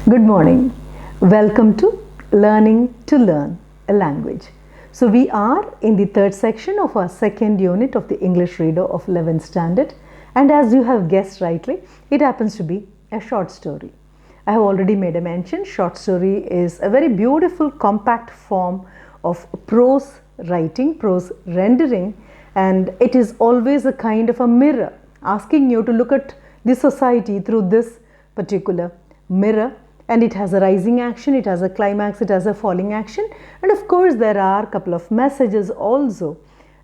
Good morning. Welcome to Learning to Learn a Language. So we are in the third section of our second unit of the English Reader of 11th Standard, and as you have guessed rightly, it happens to be a short story. I have already made a mention. Short story is a very beautiful compact form of prose writing, prose rendering, and it is always a kind of a mirror asking you to look at the society through this particular mirror, and it has a rising action, it has a climax, it has a falling action, and of course there are a couple of messages also.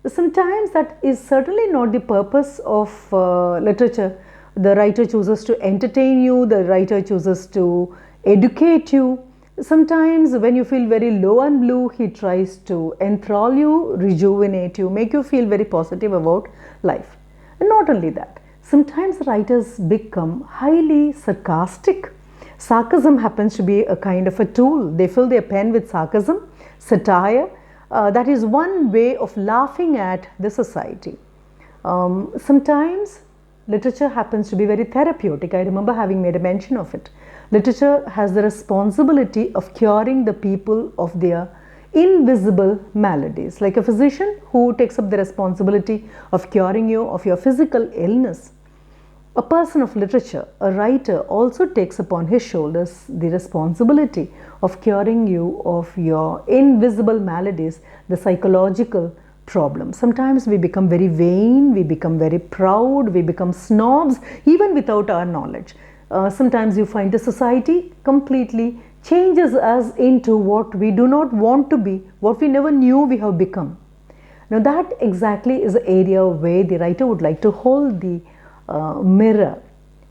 Sometimes that is certainly not the purpose of literature. The writer chooses to entertain you, the writer chooses to educate you. Sometimes when you feel very low and blue, he tries to enthrall you, rejuvenate you, make you feel very positive about life. And not only that, sometimes writers become highly sarcastic. Sarcasm happens to be a kind of a tool. They fill their pen with sarcasm, satire. That is one way of laughing at the society. Sometimes literature happens to be very therapeutic. I remember having made a mention of it. Literature has the responsibility of curing the people of their invisible maladies. Like a physician who takes up the responsibility of curing you of your physical illness. A person of literature, a writer, also takes upon his shoulders the responsibility of curing you of your invisible maladies, the psychological problems. Sometimes we become very vain, we become very proud, we become snobs even without our knowledge. Sometimes you find the society completely changes us into what we do not want to be, what we never knew we have become. Now that exactly is the area where the writer would like to hold the mirror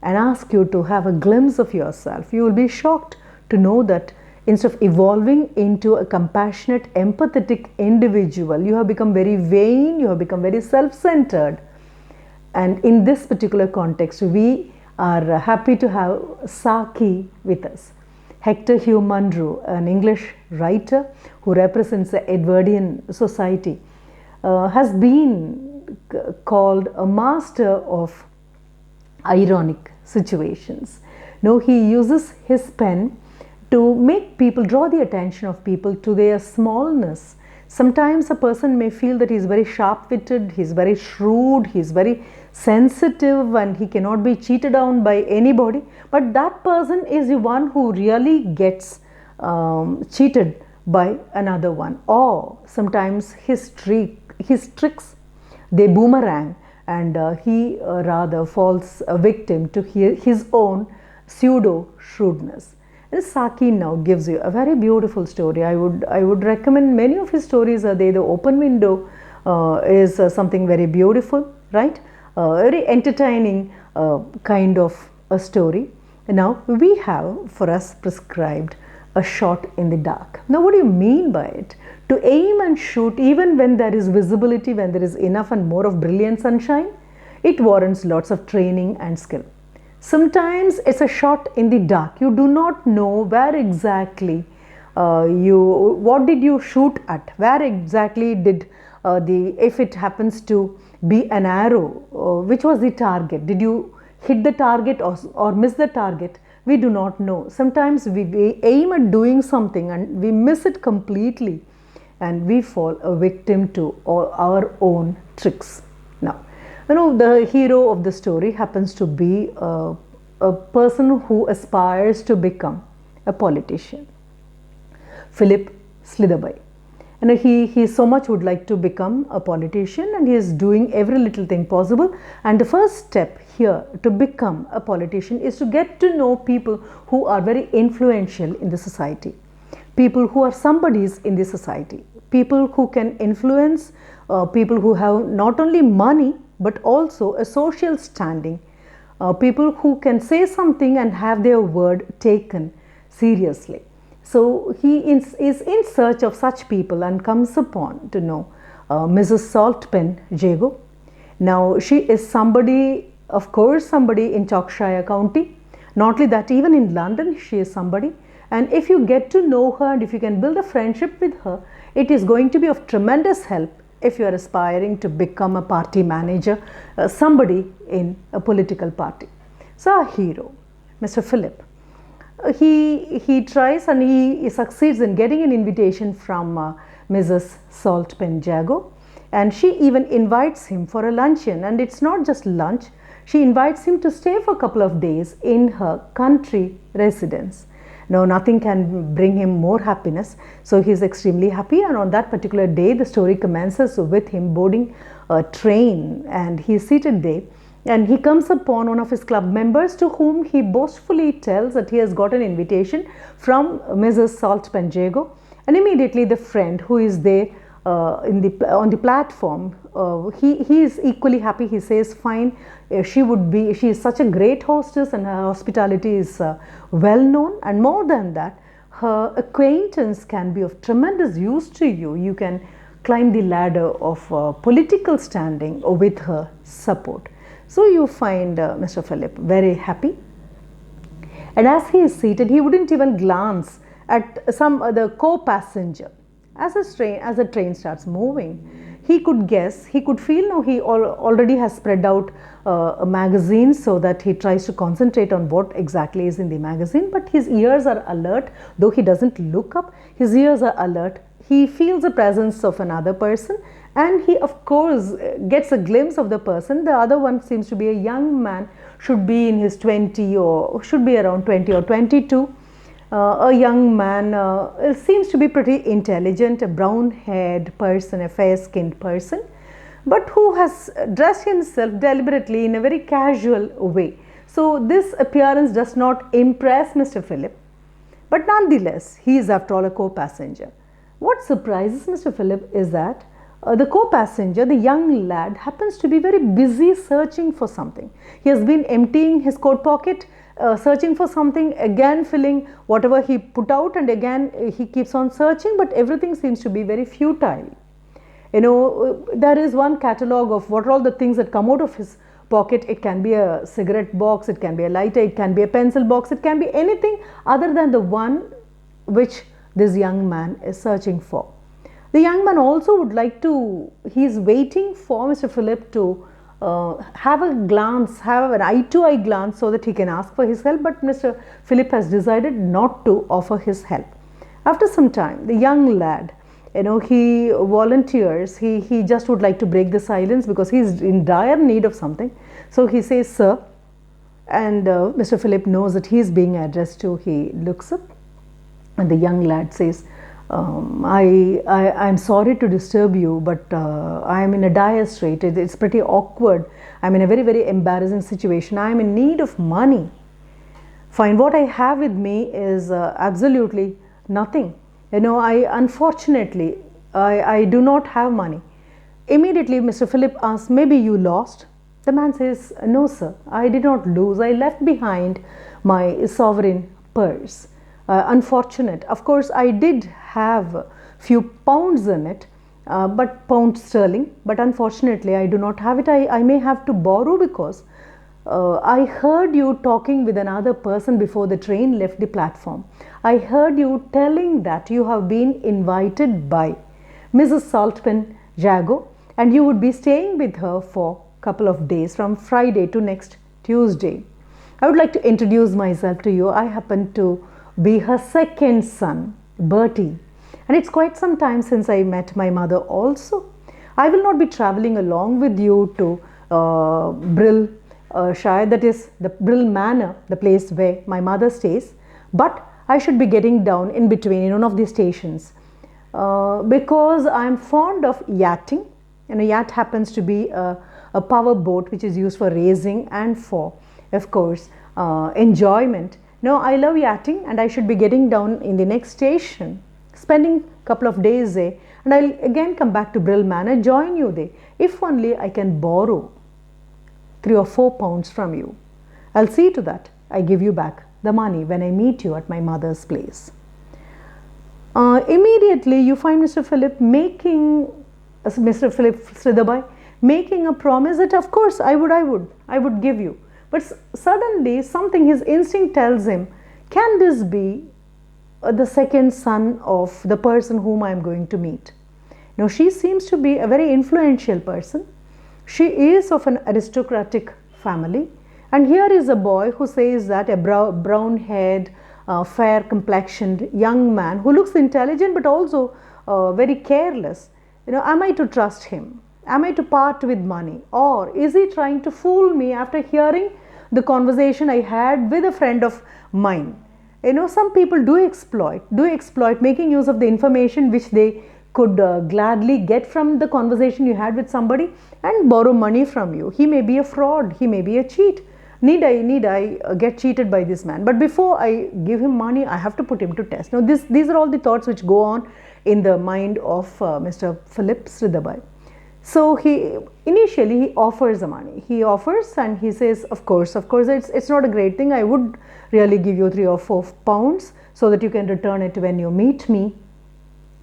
and ask you to have a glimpse of yourself. You will be shocked to know that instead of evolving into a compassionate, empathetic individual, you have become very vain, you have become very self-centered. And in this particular context, we are happy to have Saki with us. Hector Hugh Munro, an English writer who represents the Edwardian society, has been called a master of ironic situations. Now he uses his pen to make people, draw the attention of people to their smallness. Sometimes a person may feel that he is very sharp-witted, he is very shrewd, he is very sensitive and he cannot be cheated down by anybody, but that person is the one who really gets cheated by another one. Or sometimes his tricks, they boomerang, and he rather falls a victim to his own pseudo shrewdness. And Saki now gives you a very beautiful story. I would recommend many of his stories are there. The Open Window is something very beautiful, right? Very entertaining kind of a story. And now we have for us prescribed a shot in the dark. Now what do you mean by it? To aim and shoot even when there is visibility, when there is enough and more of brilliant sunshine, it warrants lots of training and skill. Sometimes it's a shot in the dark. You do not know where exactly what did you shoot at? Where exactly did if it happens to be an arrow, which was the target? Did you hit the target or miss the target? We do not know. Sometimes we aim at doing something and we miss it completely, and we fall a victim to our own tricks. Now, you know, the hero of the story happens to be a person who aspires to become a politician, Philip Slitherby. And he so much would like to become a politician, and he is doing every little thing possible. And the first step here to become a politician is to get to know people who are very influential in the society, people who are somebodies in the society, people who can influence, people who have not only money but also a social standing, people who can say something and have their word taken seriously. So he is in search of such people and comes upon to know Mrs. Saltpen Jago. Now she is somebody, of course, somebody in Yorkshire County. Not only that, even in London she is somebody. And if you get to know her and if you can build a friendship with her, it is going to be of tremendous help if you are aspiring to become a party manager, somebody in a political party. So our hero, Mr. Philip, he tries and he succeeds in getting an invitation from Mrs. Saltpen Jago, and she even invites him for a luncheon. And it's not just lunch, she invites him to stay for a couple of days in her country residence. Now, nothing can bring him more happiness, so he is extremely happy. And on that particular day, the story commences with him boarding a train, and he is seated there, and he comes upon one of his club members, to whom he boastfully tells that he has got an invitation from Mrs. Saltpen Jago. And immediately the friend who is there on the platform, he is equally happy. He says, fine, she is such a great hostess, and her hospitality is well known, and more than that, her acquaintance can be of tremendous use to you. You can climb the ladder of political standing with her support. So you find Mr. Philip very happy, and as he is seated, he wouldn't even glance at some other co-passenger. As the train starts moving, he could guess, he could feel, now he already has spread out a magazine, so that he tries to concentrate on what exactly is in the magazine, but his ears are alert. Though he doesn't look up, his ears are alert. He feels the presence of another person, and he of course gets a glimpse of the person. The other one seems to be a young man, should be in his 20 or should be around 20 or 22. A young man, seems to be pretty intelligent, a brown-haired person, a fair-skinned person, but who has dressed himself deliberately in a very casual way. So this appearance does not impress Mr. Philip, but nonetheless, he is after all a co-passenger. What surprises Mr. Philip is that the co-passenger, the young lad, happens to be very busy searching for something. He has been emptying his coat pocket, searching for something, again filling whatever he put out, and again he keeps on searching, but everything seems to be very futile. You know, there is one catalogue of what are all the things that come out of his pocket. It can be a cigarette box, it can be a lighter, it can be a pencil box, it can be anything other than the one which this young man is searching for. The young man also would like to, he is waiting for Mr. Philip to have a glance, have an eye-to-eye glance, so that he can ask for his help, but Mr. Philip has decided not to offer his help. After some time, the young lad, you know, he volunteers, he just would like to break the silence because he is in dire need of something. So he says, sir, and Mr. Philip knows that he is being addressed to. He looks up, and the young lad says, I'm sorry to disturb you, but I am in a dire strait. It's pretty awkward. I'm in a very, very embarrassing situation. I am in need of money. Fine, what I have with me is absolutely nothing. You know, unfortunately, I do not have money. Immediately, Mr. Philip asks, maybe you lost? The man says, no, sir, I did not lose. I left behind my sovereign purse. Unfortunate. Of course, I did have few pounds in it, but pound sterling, but unfortunately I do not have it. I may have to borrow, because I heard you talking with another person before the train left the platform. I heard you telling that you have been invited by Mrs. Saltpen Jago, and you would be staying with her for a couple of days, from Friday to next Tuesday. I would like to introduce myself to you. I happen to be her second son, Bertie, and it's quite some time since I met my mother also. I will not be travelling along with you to Brill Shire, that is the Brill Manor, the place where my mother stays, but I should be getting down in between in one of these stations because I am fond of yachting. And a yacht happens to be a power boat which is used for racing and for, of course, enjoyment. No, I love yachting, and I should be getting down in the next station, spending a couple of days there, and I'll again come back to Brill Manor, join you there. If only I can borrow 3 or 4 pounds from you. I'll see to that I give you back the money when I meet you at my mother's place. Immediately you find Mr. Philip Sridharbai making a promise that of course I would give you. But suddenly something, his instinct tells him, can this be the second son of the person whom I am going to meet? Now she seems to be a very influential person. She is of an aristocratic family, and here is a boy who says that, a brown-haired, fair complexioned young man who looks intelligent but also very careless. Am I to trust him? Am I to part with money? Or is he trying to fool me after hearing the conversation I had with a friend of mine? Some people do exploit, making use of the information which they could gladly get from the conversation you had with somebody and borrow money from you. He may be a fraud, he may be a cheat. Need I get cheated by this man? But before I give him money, I have to put him to test. Now these are all the thoughts which go on in the mind of Mr. Philip Sridharbai. So he initially offers the money. He offers and he says, of course, it's not a great thing. I would really give you 3 or 4 pounds so that you can return it when you meet me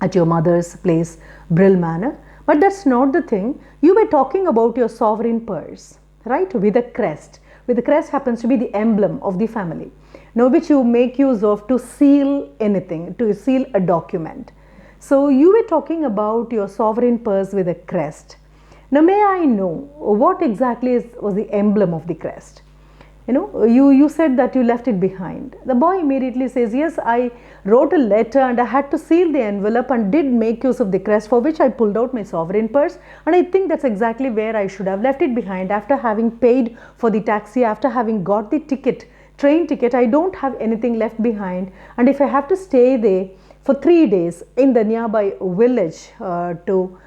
at your mother's place, Brill Manor. But that's not the thing. You were talking about your sovereign purse, right? With a crest. The crest happens to be the emblem of the family. Now, which you make use of to seal anything, to seal a document. So you were talking about your sovereign purse with a crest. Now, may I know what exactly was the emblem of the crest? You said that you left it behind. The boy immediately says, yes, I wrote a letter and I had to seal the envelope and did make use of the crest, for which I pulled out my sovereign purse, and I think that's exactly where I should have left it behind. After having paid for the taxi, after having got the train ticket, I don't have anything left behind, and if I have to stay there for 3 days in the nearby village to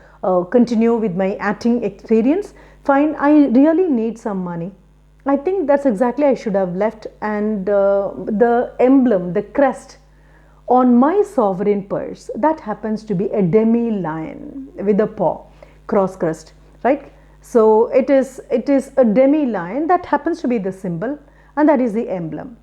continue with my acting experience, fine, I really need some money. I think that's exactly I should have left, and the emblem, the crest on my sovereign purse, that happens to be a demi-lion with a paw, cross crest, right? So it is a demi-lion that happens to be the symbol, and that is the emblem.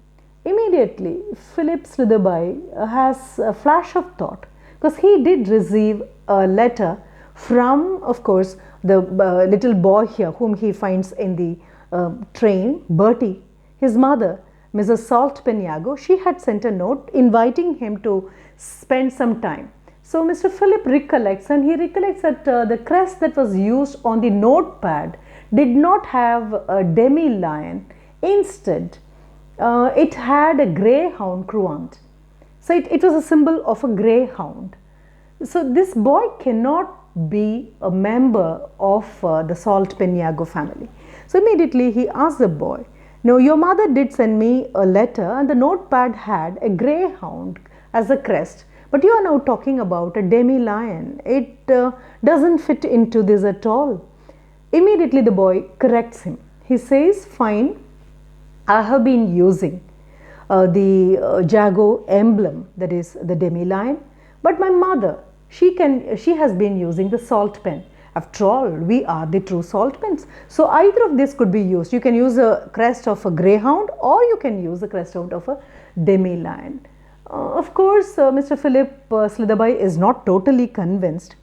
Immediately, Philip Sridharbai has a flash of thought, because he did receive a letter from, of course, the little boy here whom he finds in the train, Bertie. His mother, Mrs. Salt Penyago, she had sent a note inviting him to spend some time. So Mr. Philip recollects, and he recollects that the crest that was used on the notepad did not have a demi-lion. Instead, it had a greyhound cruant. So it was a symbol of a greyhound. So this boy cannot be a member of the Salt Penyago family. So immediately he asked the boy, no, your mother did send me a letter and the notepad had a greyhound as a crest, but you are now talking about a demi-lion. It doesn't fit into this at all. Immediately the boy corrects him. He says, fine, I have been using the Jago emblem, that is the demi-lion, but my mother, she has been using the salt pen. After all, we are the true salt pens. So either of this could be used. You can use a crest of a greyhound, or you can use the crest out of a demi-lion. Of course, Mr. Philip Sridharbai is not totally convinced.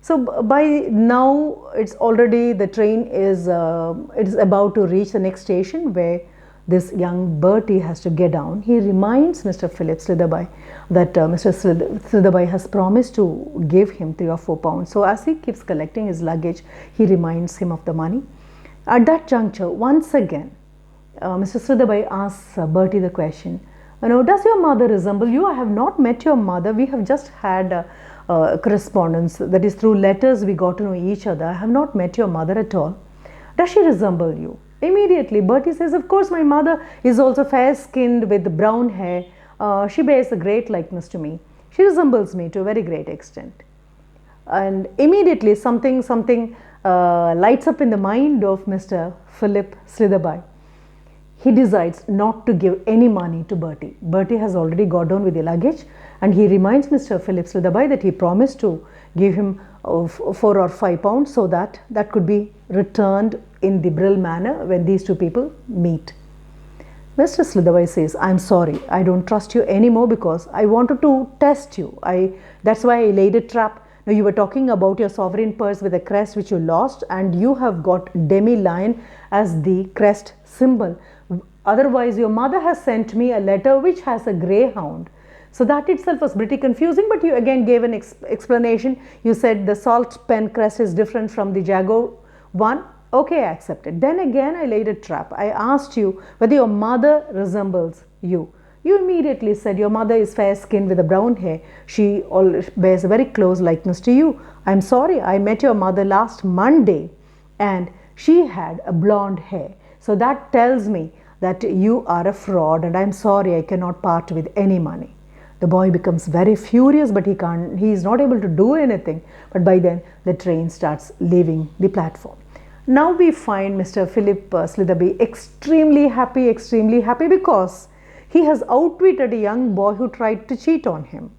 So by now, it's already, the train is about to reach the next station where this young Bertie has to get down. He reminds Mr. Philip Sridharbai that Mr. Sridharbai has promised to give him 3 or 4 pounds. So as he keeps collecting his luggage, he reminds him of the money. At that juncture, once again, Mr. Sridharbai asks Bertie the question, does your mother resemble you? I have not met your mother. We have just had correspondence, that is through letters we got to know each other. I have not met your mother at all. Does she resemble you? Immediately, Bertie says, of course, my mother is also fair-skinned with brown hair. She bears a great likeness to me. She resembles me to a very great extent. And immediately, something lights up in the mind of Mr. Philip Sridharbai. He decides not to give any money to Bertie. Bertie has already got down with the luggage, and he reminds Mr. Philip Sridharbai that he promised to give him 4 or 5 pounds so that could be returned in the Brill Manor when these two people meet. Mr. Sridharbai says, I'm sorry, I don't trust you anymore because I wanted to test you. That's why I laid a trap. Now, you were talking about your sovereign purse with a crest which you lost, and you have got demi-lion as the crest symbol. Otherwise, your mother has sent me a letter which has a greyhound. So that itself was pretty confusing, but you again gave an explanation. You said the salt pen crest is different from the Jago one. Okay, I accepted. Then again, I laid a trap. I asked you whether your mother resembles you. You immediately said your mother is fair-skinned with a brown hair. She bears a very close likeness to you. I'm sorry, I met your mother last Monday and she had a blonde hair. So that tells me that you are a fraud and I'm sorry, I cannot part with any money. The boy becomes very furious, but he is not able to do anything. But by then the train starts leaving the platform. Now we find Mr. Philip Slitherby extremely happy because he has outwitted a young boy who tried to cheat on him.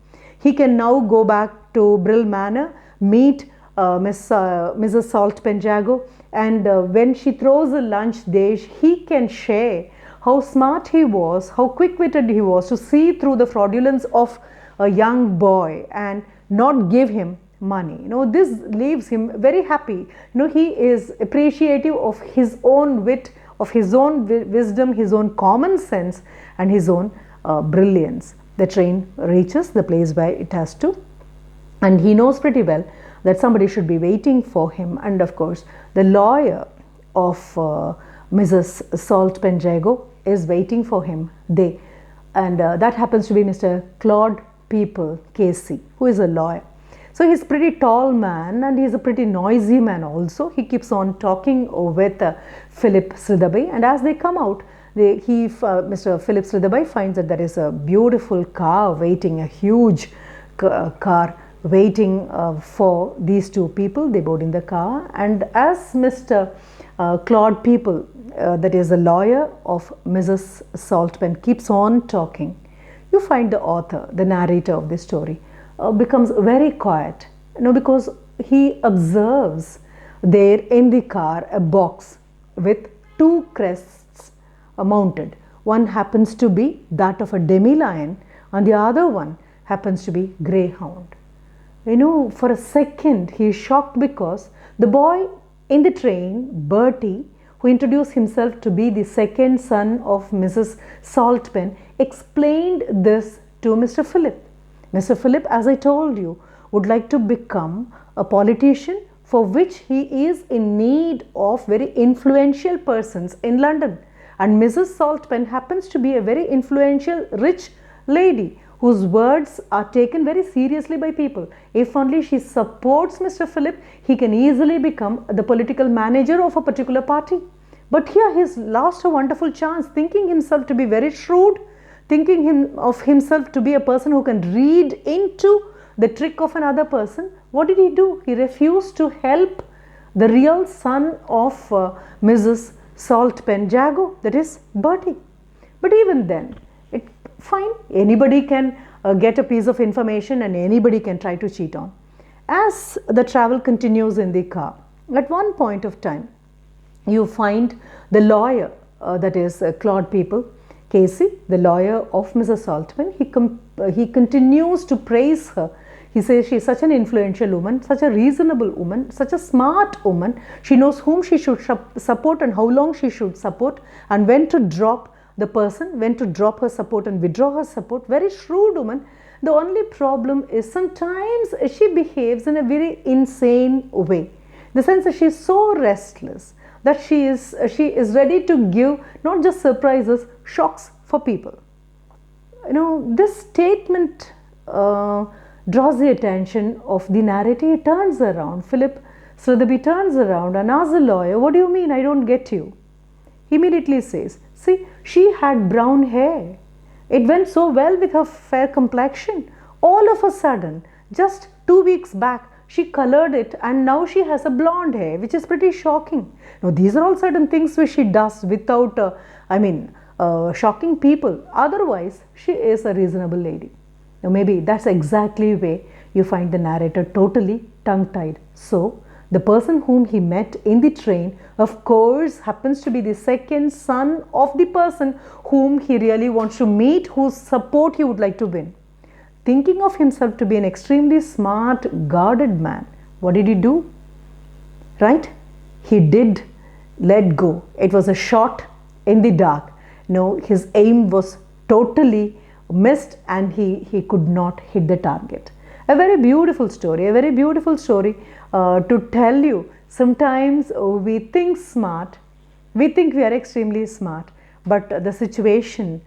He can now go back to Brill Manor, meet Mrs. Saltpen Jago, and when she throws a lunch dish, he can share how smart he was, how quick-witted he was to see through the fraudulence of a young boy and not give him money. This leaves him very happy. He is appreciative of his own wit, of his own wisdom, his own common sense and his own brilliance. The train reaches the place where it has to, and he knows pretty well that somebody should be waiting for him, and of course the lawyer of Mrs. Saltpen Jago is waiting for him. That happens to be Mr. Claude People Casey, who is a lawyer. So he's a pretty tall man and he's a pretty noisy man also. He keeps on talking with Philip Slitherby, and as they come out, Mr. Philip Slitherby finds that there is a beautiful car waiting, a huge car waiting for these two people. They board in the car, and as Mr. Claude People, that is the lawyer of Mrs. Saltpen, keeps on talking, you find the author, the narrator of this story, becomes very quiet, because he observes there in the car a box with two crests mounted. One happens to be that of a demi-lion and the other one happens to be greyhound. For a second he is shocked because the boy in the train, Bertie, who introduced himself to be the second son of Mrs. Saltpen, explained this to Mr. Philip. Mr. Philip, as I told you, would like to become a politician, for which he is in need of very influential persons in London. And Mrs. Saltpen happens to be a very influential, rich lady whose words are taken very seriously by people. If only she supports Mr. Philip, he can easily become the political manager of a particular party. But here he has lost a wonderful chance, thinking himself to be very shrewd, thinking of himself to be a person who can read into the trick of another person. What did he do? He refused to help the real son of Mrs. Saltpen Jago, that is Bertie. But even then, fine, anybody can get a piece of information and anybody can try to cheat on. As the travel continues in the car, at one point of time, you find the lawyer, that is Claude People Casey, the lawyer of Mrs. Saltpen. He continues to praise her. He says she is such an influential woman, such a reasonable woman, such a smart woman. She knows whom she should support and how long she should support, and when to drop the person, when to drop her support and withdraw her support. Very shrewd woman. The only problem is sometimes she behaves in a very insane way. The sense that she is so restless that she is ready to give not just surprises, shocks for people. This statement draws the attention of the narrator. He turns around. Philip Slitherby turns around and asks the lawyer, "What do you mean? I don't get you." He immediately says, "See, she had brown hair. It went so well with her fair complexion. All of a sudden, just 2 weeks back, she colored it and now she has a blonde hair, which is pretty shocking." Now, these are all certain things which she does without, shocking people. Otherwise, she is a reasonable lady. Now, maybe that's exactly where you find the narrator totally tongue-tied. So, the person whom he met in the train, of course, happens to be the second son of the person whom he really wants to meet, whose support he would like to win. Thinking of himself to be an extremely smart, guarded man, what did he do? Right? He did let go. It was a shot in the dark. No, his aim was totally missed and he could not hit the target. A very beautiful story, to tell you. Sometimes we think smart, we think we are extremely smart, but the situation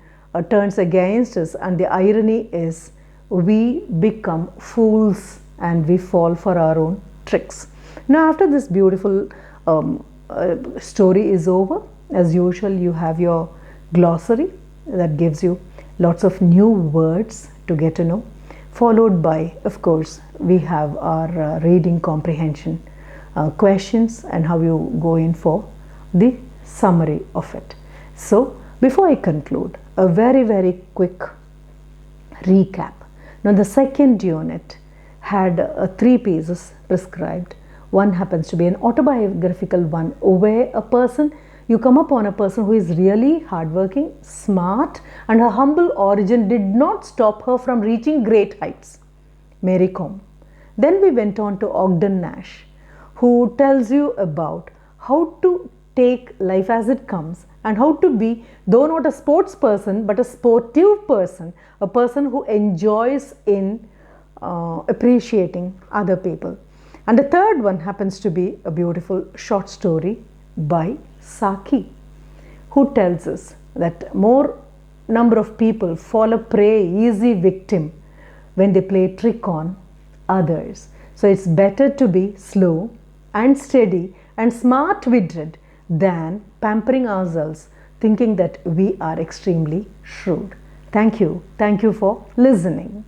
turns against us, and the irony is we become fools and we fall for our own tricks. Now, after this beautiful story is over, as usual, you have your glossary that gives you lots of new words to get to know, followed by, of course, we have our reading comprehension questions and how you go in for the summary of it. So, before I conclude, a very quick recap. Now, the second unit had 3 pieces prescribed. One happens to be an autobiographical one, where you come upon a person who is really hardworking, smart, and her humble origin did not stop her from reaching great heights. Mary Kom. Then we went on to Ogden Nash, who tells you about how to take life as it comes and how to be, though not a sports person, but a sportive person, a person who enjoys in appreciating other people. And the third one happens to be a beautiful short story by Saki, who tells us that more number of people fall a prey, easy victim, when they play trick on others. So it's better to be slow and steady and smart-witted than pampering ourselves thinking that we are extremely shrewd. Thank you. Thank you for listening.